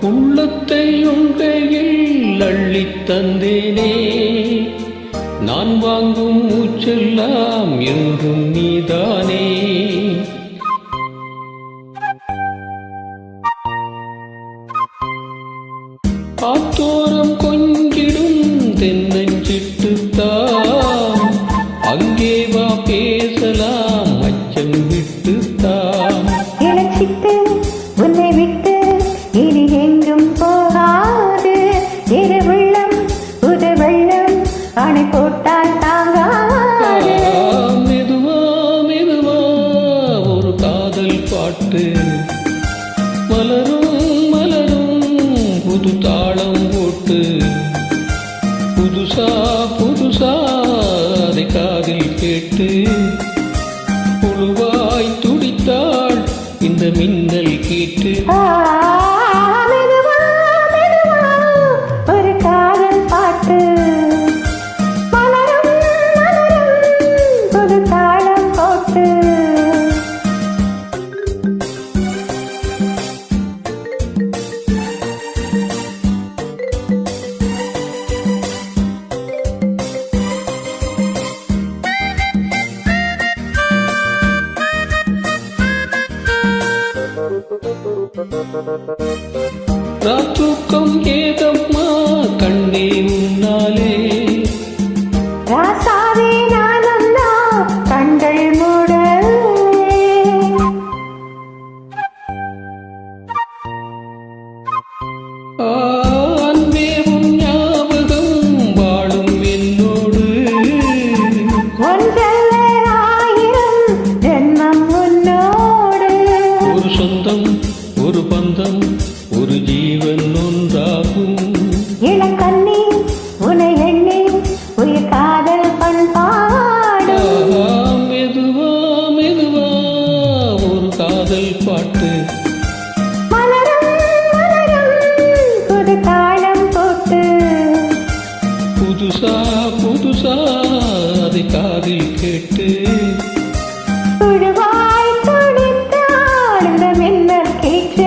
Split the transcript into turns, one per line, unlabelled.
உள்ளத்தை உன் கையில் அள்ளித் தந்தேனே, நான் வாங்கும் மூச்செல்லாம் என்றும் நீதானே. ஆத்தோரம் கொஞ்சிடும் தென்னஞ்சிட்டுத்தான், அங்கே வா பேசலாம் அச்சம் விட்டுத்தான்.
இளச்சிட்டு உன்னை விட்டு இனி எங்கும் போகாது, இரு வெள்ளம் புது வெள்ளம் அணை போட்டால் தாங்காது.
மெதுவா மெதுவா ஒரு காதல் பாட்டு மலரும் மலரும் புது தாளம் போட்டு, புதுசா புதுசா அதை காதில் கேட்டு புழுவாய் துடித்தாள் இந்த மின்னல் கேட்டு.
மெதுவா மெதுவா ஒரு காதல் பாட்டு மலரும் மலரும் புது தாளம் போட்டு.
ராத்தூக்கம் ஏதம்மா கண்ணே உன்னாலே,
ராசாவே நானல்லா கண்கள் மூட.
அன்பே உன் ஞாபகம் வாழும் என்னோடு,
ஒன்றல்ல ஆயிரம் ஜென்மம் உன்னோடு.
ஒரு சொந்தம் ஒரு பந்தம் ஒரு ஜீவன் ஒன்றாகும்.
இளங்கண்ணி உனை எண்ணி உயிர் காதல் பண்பாடு.
மெதுவா மெதுவா ஒரு காதல் பாட்டு
மலரும் மலரும் புது தாளம் போட்டு,
புதுசா புதுசா அதை காதில் கேட்டு
புழுவாய் துடித்தாள் இந்த மின்னல் கேட்டு.